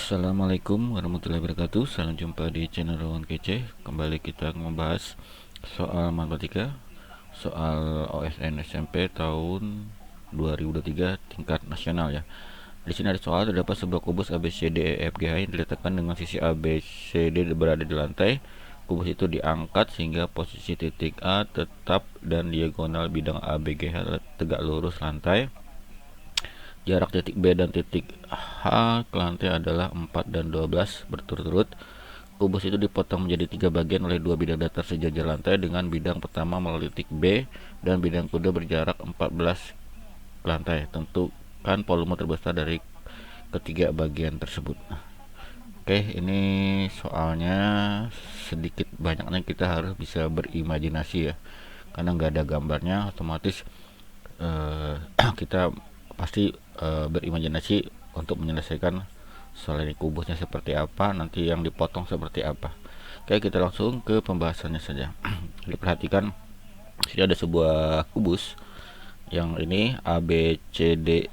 Assalamualaikum warahmatullahi wabarakatuh. Salam jumpa di channel Rawan Kece. Kembali kita membahas soal matematika, soal OSN SMP tahun 2023 tingkat nasional ya. Di sini ada soal, terdapat sebuah kubus ABCD EFGH yang diletakkan dengan sisi ABCD berada di lantai. Kubus itu diangkat sehingga posisi titik A tetap dan diagonal bidang ABGH tegak lurus lantai. Jarak titik B dan titik H ke lantai adalah 4 dan 12 berturut-turut. Kubus itu dipotong menjadi 3 bagian oleh 2 bidang datar sejajar lantai, dengan bidang pertama melalui titik B dan bidang kedua berjarak 14 ke lantai. Tentukan volume terbesar dari ketiga bagian tersebut. Oke, ini soalnya sedikit banyaknya kita harus bisa berimajinasi ya, karena nggak ada gambarnya, otomatis kita pasti berimajinasi untuk menyelesaikan soal ini. Kubusnya seperti apa, nanti yang dipotong seperti apa. Oke, kita langsung ke pembahasannya saja. Diperhatikan sini ada sebuah kubus yang ini ABCD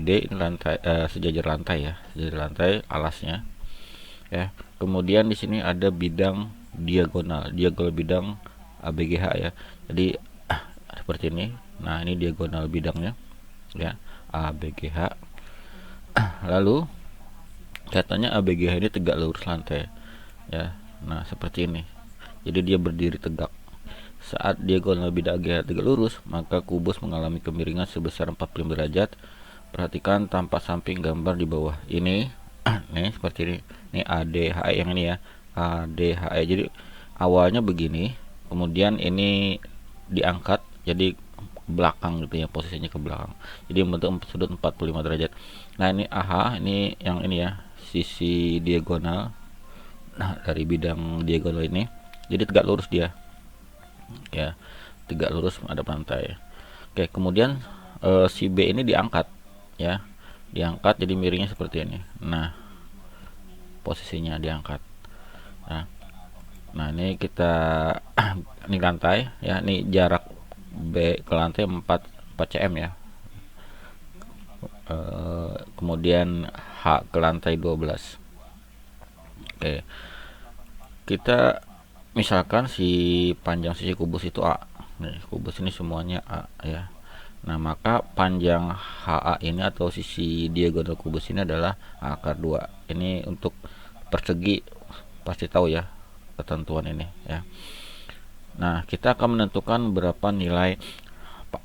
ini lantai, sejajar lantai ya, sejajar lantai alasnya ya. Kemudian di sini ada bidang diagonal bidang ABGH ya. Jadi seperti ini. Nah, ini diagonal bidangnya ya, ABGH. Lalu katanya ABGH ini tegak lurus lantai ya. Nah, seperti ini. Jadi dia berdiri tegak. Saat diagonal bidang ABGH tegak lurus, maka kubus mengalami kemiringan sebesar 45 derajat. Perhatikan tampak samping gambar di bawah. Ini nih seperti ini. Ini ADHE yang ini ya. ADHE. Jadi awalnya begini, kemudian ini diangkat jadi belakang gitu ya, posisinya ke belakang, jadi membentuk sudut 45 derajat. Nah, ini AH, ini yang ini ya, sisi diagonal. Nah, dari bidang diagonal ini jadi tegak lurus dia ya, tegak lurus ada pantai. Oke, kemudian si B ini diangkat ya, diangkat jadi miringnya seperti ini. Nah, posisinya diangkat. Nah, ini kita ini lantai ya, ini jarak B ke lantai 4 cm ya. Kemudian H ke lantai 12. Oke. Kita misalkan si panjang sisi kubus itu A. Nih, kubus ini semuanya A ya. Nah, maka panjang HA ini atau sisi diagonal kubus ini adalah A akar 2. Ini untuk persegi pasti tahu ya ketentuan ini ya. Nah, kita akan menentukan berapa nilai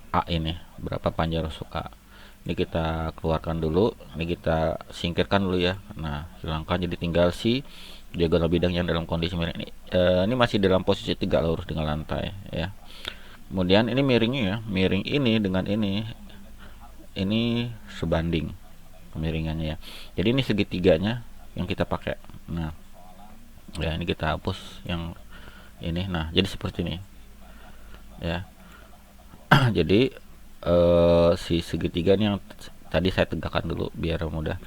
A ini, berapa panjang rusuk A. Ini kita keluarkan dulu, ini kita singkirkan dulu ya. Nah, hilangkan, jadi tinggal si diagonal bidang yang dalam kondisi miring ini. Ini masih dalam posisi tegak lurus dengan lantai ya. Kemudian ini miringnya ya, miring ini dengan ini sebanding kemiringannya ya. Jadi ini segitiganya yang kita pakai. Nah, ya ini kita hapus yang ini. Nah, jadi seperti ini ya. Jadi si segitiga ini yang tadi saya tegakkan dulu biar mudah.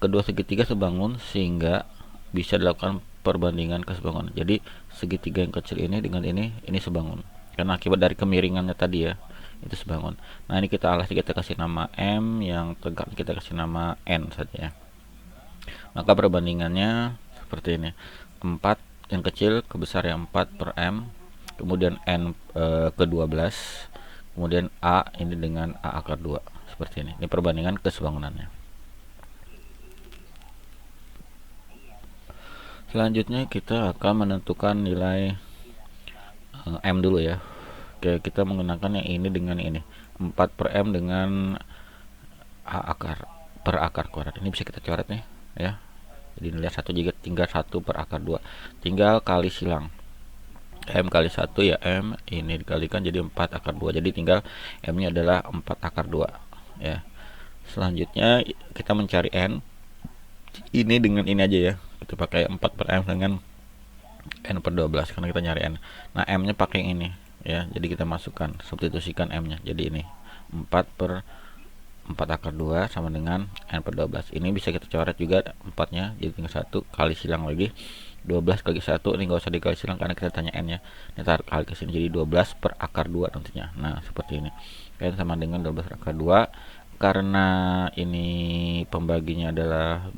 Kedua segitiga sebangun sehingga bisa dilakukan perbandingan kesebangunan. Jadi segitiga yang kecil ini dengan ini sebangun, karena akibat dari kemiringannya tadi ya, itu sebangun. Nah, ini kita alas, kita kasih nama M, yang tegak kita kasih nama N saja ya. Maka perbandingannya seperti ini. 4 yang kecil ke besar yang 4 per M, kemudian N ke 12, kemudian A ini dengan A akar 2 seperti ini. Ini perbandingan kesebangunannya. Selanjutnya kita akan menentukan nilai M dulu ya. Oke, kita menggunakan yang ini dengan ini, 4 per M dengan A akar per akar kuadrat. Ini bisa kita coret nih ya. Jadi nilai 1 juga tinggal 1 per akar 2, tinggal kali silang. M kali 1 ya M, ini dikalikan jadi 4 akar 2, jadi tinggal M nya adalah 4 akar 2 ya. Selanjutnya kita mencari N, ini dengan ini aja ya, kita pakai 4 per M dengan N per 12 karena kita nyari N. Nah, M nya pakai yang ini ya, jadi kita masukkan, substitusikan M nya, jadi ini 4 per 4 akar 2 sama dengan N per 12. Ini bisa kita coret juga 4 nya, jadi tinggal 1 kali silang lagi 12 kali 1, ini nggak usah dikali silang karena kita tanya N ya. Ini tarik kali ke sini jadi 12 per akar 2 nantinya. Nah, seperti ini. N sama dengan 12 per akar 2 karena ini pembaginya adalah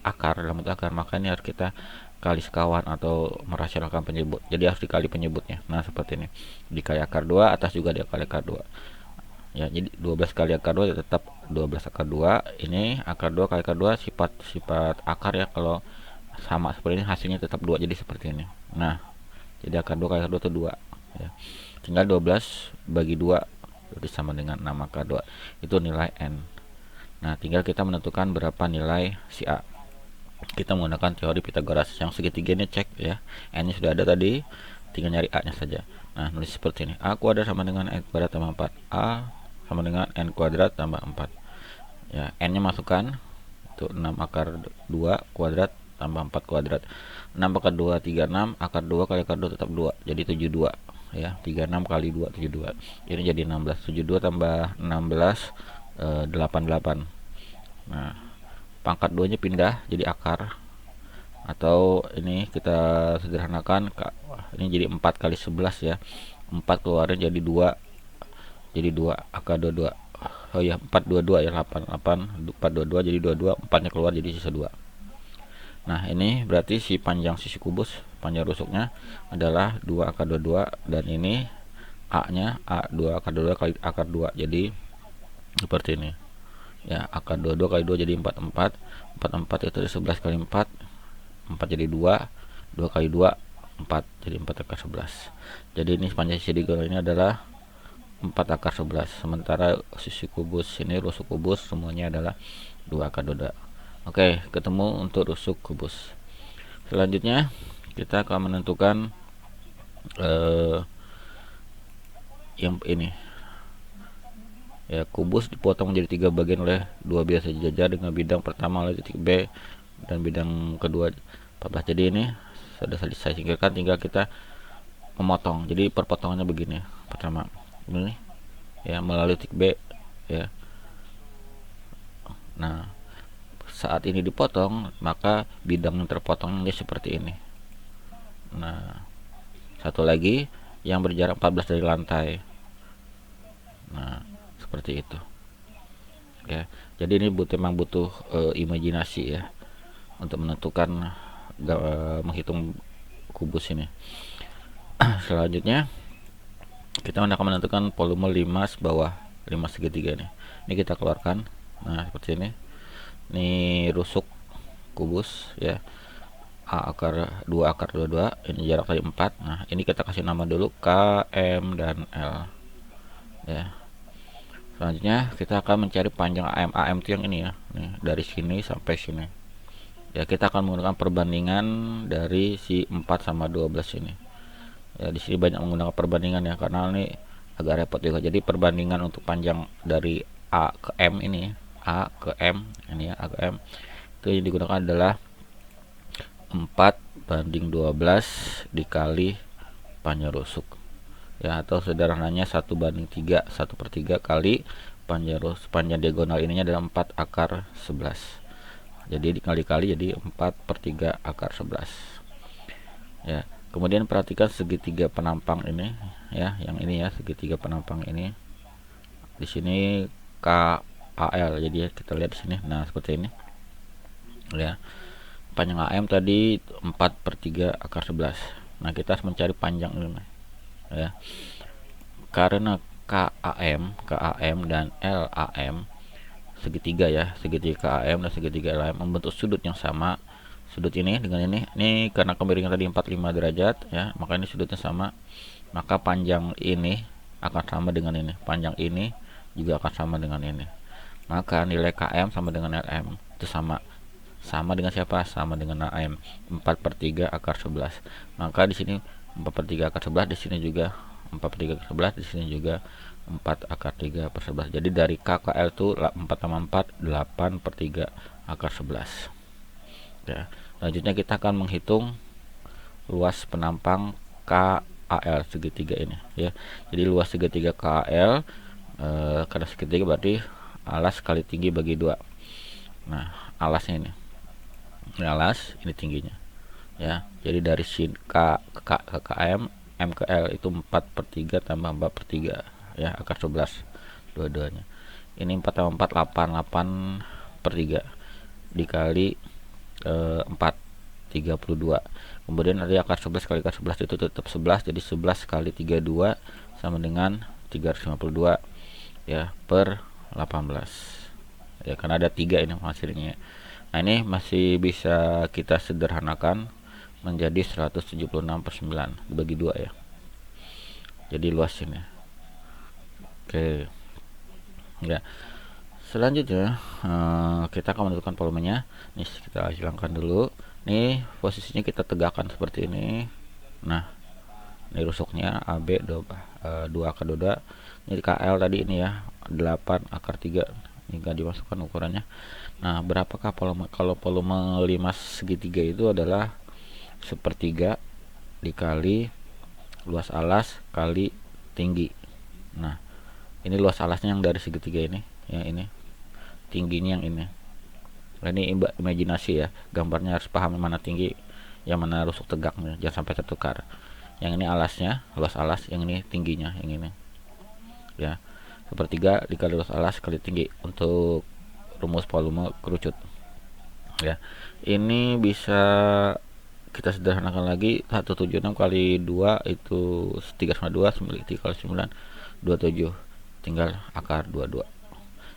akar, dalam bentuk akar, maka ini harus kita kali sekawan atau merasionalkan penyebut. Jadi harus dikali penyebutnya. Nah, seperti ini. Dikali akar 2, atas juga dikali akar 2. Ya, jadi 12 kali akar 2 tetap 12 akar 2. Ini akar 2 kali akar 2 sifat akar ya, kalau sama seperti ini hasilnya tetap 2, jadi seperti ini. Nah, jadi akar 2 kali akar 2 itu 2 ya. Tinggal 12 bagi 2 jadi sama dengan 6 akar 2. Itu nilai n. Nah, tinggal kita menentukan berapa nilai si A. Kita menggunakan teori Pythagoras. Yang segitiga ini cek ya, n nya sudah ada tadi, tinggal nyari a nya saja. Nah, nulis seperti ini: a kuadrat sama dengan n kuadrat tambah 4. A sama dengan n kuadrat tambah 4 ya. N nya masukkan, itu 6 akar 2 kuadrat tambah 4 kuadrat. 6 akar 2 36, akar 2 kali akar 2 tetap 2, jadi 72 ya. 36 kali 2 72, ini jadi 16. 72 tambah 16 88. Nah, pangkat 2 nya pindah jadi akar, atau ini kita sederhanakan, ini jadi 4 kali 11 ya. 4 keluarin jadi 2, jadi 2 akar 22. Oh ya, 422 ya, 8 422 jadi 22, 4 nya keluar jadi sisa 2. Nah, ini berarti si panjang sisi kubus, panjang rusuknya adalah 2 akar 22, dan ini a nya a2 akar 22 kali akar 2, jadi seperti ini ya. Akar 22 kali 2 jadi 44. 44 itu 11 kali 4, 4 jadi 2, 2 kali 2 4, jadi 4 akar 11. Jadi ini panjang sisi diagonal ini adalah 4 akar 11. Sementara sisi kubus ini, rusuk kubus, semuanya adalah 2 akar 22. Oke, ketemu untuk rusuk kubus. Selanjutnya kita akan menentukan yang ini ya. Kubus dipotong menjadi 3 bagian oleh 2 bilah sejajar dengan bidang pertama oleh titik B dan bidang kedua 14. Jadi ini sudah saya singkirkan, tinggal kita memotong. Jadi perpotongannya begini: pertama ini ya, melalui titik B ya. Nah, saat ini dipotong, maka bidang yang terpotong ini seperti ini. Nah, satu lagi yang berjarak 14 dari lantai. Nah, seperti itu ya. Jadi ini memang butuh imajinasi ya untuk menentukan menghitung kubus ini. Selanjutnya kita akan menentukan volume 5 bawah 5 segitiga ini. Ini kita keluarkan. Nah, seperti ini. Ini rusuk kubus ya. A akar 2 akar 22, ini jarak tadi 4. Nah, ini kita kasih nama dulu K, M, dan L ya. Selanjutnya kita akan mencari panjang AM. AM itu yang ini ya. Nih, dari sini sampai sini. Ya, kita akan menggunakan perbandingan dari si 4 sama 12 ini. Ya, di sini banyak menggunakan perbandingan ya, karena ini agak repot juga. Jadi perbandingan untuk panjang dari A ke M ini, A ke M ini ya, A ke M, itu yang digunakan adalah 4/12 dikali panjang rusuk ya, atau sederhananya 1/3, 1/3 kali panjang diagonal ininya adalah 4 akar 11. Jadi dikali-kali jadi 4/3 akar 11 ya. Kemudian perhatikan segitiga penampang ini ya, yang ini ya, segitiga penampang ini. Di sini KAL. Jadi kita lihat di sini. Nah, seperti ini ya. Panjang AM tadi 4/3 akar 11. Nah, kita harus mencari panjang ini ya. Karena KAM dan LAM segitiga ya, segitiga KAM dan segitiga LAM membentuk sudut yang sama. Sudut ini dengan ini karena kemiringan tadi 45 derajat ya, maka ini sudutnya sama. Maka panjang ini akan sama dengan ini, panjang ini juga akan sama dengan ini. Maka nilai KM sama dengan LM itu sama dengan siapa? Sama dengan AM. 4/3 akar 11. Maka di sini 4/3 akar 11, di sini juga 4/3 akar 11, di sini juga 4 akar 3 per 11. Jadi dari K ke L itu 4 tambah 4 8/3 akar 11 ya. Selanjutnya kita akan menghitung luas penampang KAL segitiga ini ya. Jadi luas segitiga KAL karena segitiga berarti alas kali tinggi bagi 2. Nah, alasnya ini alas, ini tingginya ya. Jadi dari sin K ke KM, M ke L itu 4/3 tambah 4/3 ya, akar 11 dua-duanya. ini 4 tambah 4 8 per 3 dikali 4 32. Kemudian ada akar 11 kali akar 11 itu tetap 11, jadi 11 kali 32 sama dengan 352 ya per 18 ya, karena ada 3 ini hasilnya. Nah ini masih bisa kita sederhanakan menjadi 176/9 dibagi 2 ya, jadi luas ini. Oke ya, selanjutnya kita akan menentukan volumenya. Nih kita hilangkan dulu. Nih posisinya kita tegakkan seperti ini. Nah ini rusuknya AB 2 akar 2. Ini KL tadi ini ya 8 akar 3. Ini gak dimasukkan ukurannya. Nah berapakah volume? Kalau volume 5 segitiga itu adalah sepertiga dikali luas alas kali tinggi. Nah ini luas alasnya yang dari segitiga ini ya, ini tingginya yang ini. Nah, ini imajinasi ya, gambarnya harus paham yang mana tinggi yang mana rusuk tegaknya, jangan sampai tertukar. Yang ini alasnya, luas alas, yang ini tingginya, yang ini ya, sepertiga dikali luas alas kali tinggi untuk rumus volume kerucut ya. Ini bisa kita sederhanakan lagi, 176 kali 2 itu 3,2, 3 kali 9 27, tinggal akar 22.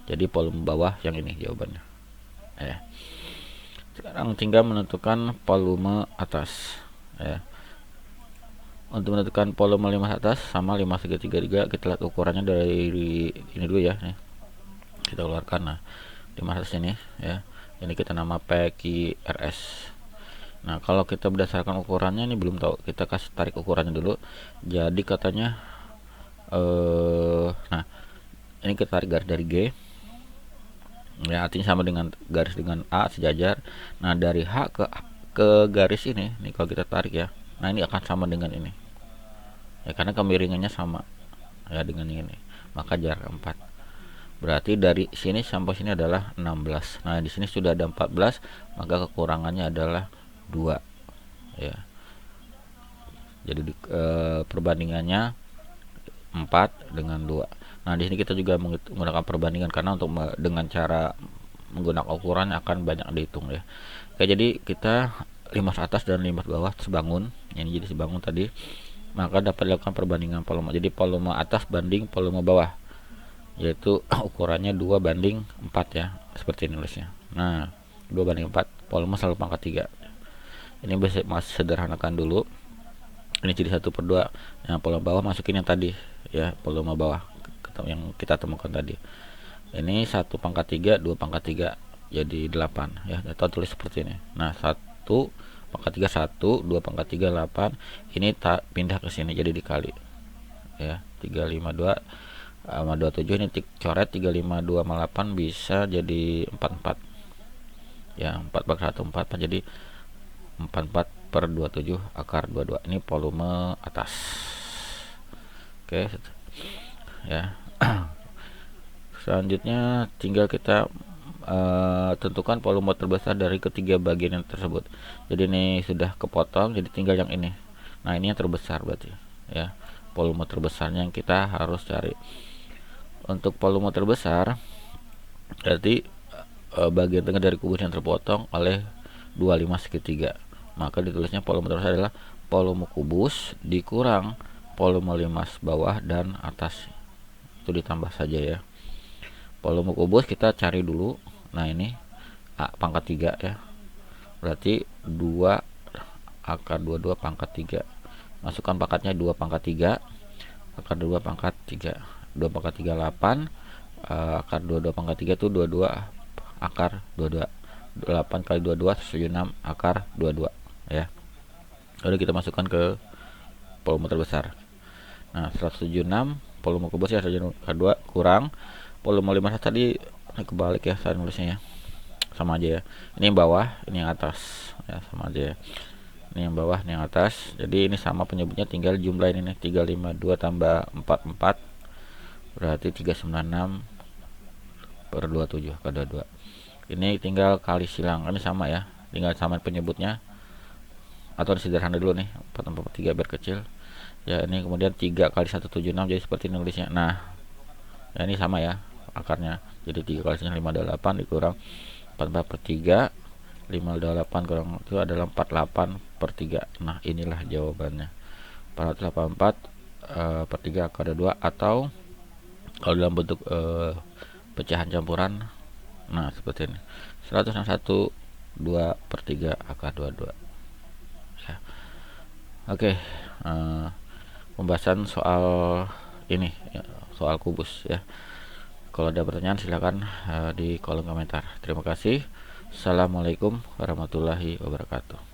Jadi volume bawah yang ini jawabannya ya. Sekarang tinggal menentukan volume atas ya. Untuk menentukan volume 5 atas sama 5 segitiga 3, kita lihat ukurannya dari ini dulu ya nih. Kita keluarkan. Nah 5 atas ini ya, ini kita nama PQRS. Nah kalau kita berdasarkan ukurannya ini belum tahu, kita kasih tarik ukurannya dulu. Jadi katanya nah ini kita tarik garis dari G ya, artinya sama dengan garis dengan A sejajar. Nah dari H ke garis ini nih kalau kita tarik ya, nah ini akan sama dengan ini ya, karena kemiringannya sama ya dengan ini, maka jarak 4. Berarti dari sini sampai sini adalah 16. Nah di sini sudah ada 14, maka kekurangannya adalah 2 ya. Jadi perbandingannya 4 dengan 2. Nah di sini kita juga menggunakan perbandingan karena untuk dengan cara menggunakan ukuran akan banyak dihitung ya. Oke, jadi kita 5 atas dan 5 bawah sebangun. Ini jadi sebangun tadi. Maka dapat dilakukan perbandingan volume. Jadi volume atas banding volume bawah, yaitu ukurannya 2 banding 4 ya. Seperti ini nulisnya. Nah, 2 banding 4, volume selalu pangkat 3. Ini bisa masih sederhanakan dulu. Ini jadi 1/2. Yang volume bawah masukin yang tadi ya, volume bawah yang kita temukan tadi. Ini 1/3, 2/3 jadi 8 ya. Atau tulis seperti ini. Nah 1/3 1, 2/3 8. Ini pindah ke sini jadi dikali ya, 352 sama 27. Ini coret 352 sama 8 bisa jadi 44 ya, 4/1 4 jadi 44/27 akar 22. Ini volume atas. Oke ya. Selanjutnya tinggal kita tentukan volume terbesar dari ketiga bagian yang tersebut. Jadi ini sudah kepotong, jadi tinggal yang ini. Nah ini yang terbesar berarti ya, volume terbesarnya yang kita harus cari. Untuk volume terbesar berarti bagian tengah dari kubus yang terpotong oleh 25 segitiga. Maka ditulisnya volume terbesar adalah volume kubus dikurang volume 5 bawah dan atas, itu ditambah saja ya. Volume kubus kita cari dulu. Nah ini A pangkat 3 ya, berarti 2 akar 22 pangkat 3. Masukkan pangkatnya 2 pangkat 3 akar 2 pangkat 3, 2 pangkat 3 8 akar 22 pangkat 3 itu 22 akar 22. 8 kali 22 176 akar 22 ya. Lalu kita masukkan ke volume terbesar. Nah 176 volume kubus ya, 176 akar 2 kurang volume 5 tadi, kebalik ya saya nulisnya ya, sama aja ya. Ini yang bawah, ini yang atas ya, sama aja ya. Ini yang bawah, ini yang atas. Jadi ini sama penyebutnya, tinggal jumlahin ini 352 tambah 44 berarti 396/27 akar 22. Ini tinggal kali silang, ini sama ya, tinggal sama penyebutnya atau sederhana dulu nih, 4/3 biar kecil ya. Ini kemudian 3 kali 176 jadi seperti nulisnya. Nah ya ini sama ya, akarnya. Jadi 3 kali 528 dikurang 44 per 3, 528 kurang itu adalah 48 per 3. Nah inilah jawabannya, 484 per 3 akar 2, atau kalau dalam bentuk pecahan campuran, nah seperti ini, 161 2 per 3 akar 22 ya. Oke, pembahasan soal ini ya, soal kubus ya. Kalau ada pertanyaan silakan di kolom komentar. Terima kasih. Assalamualaikum warahmatullahi wabarakatuh.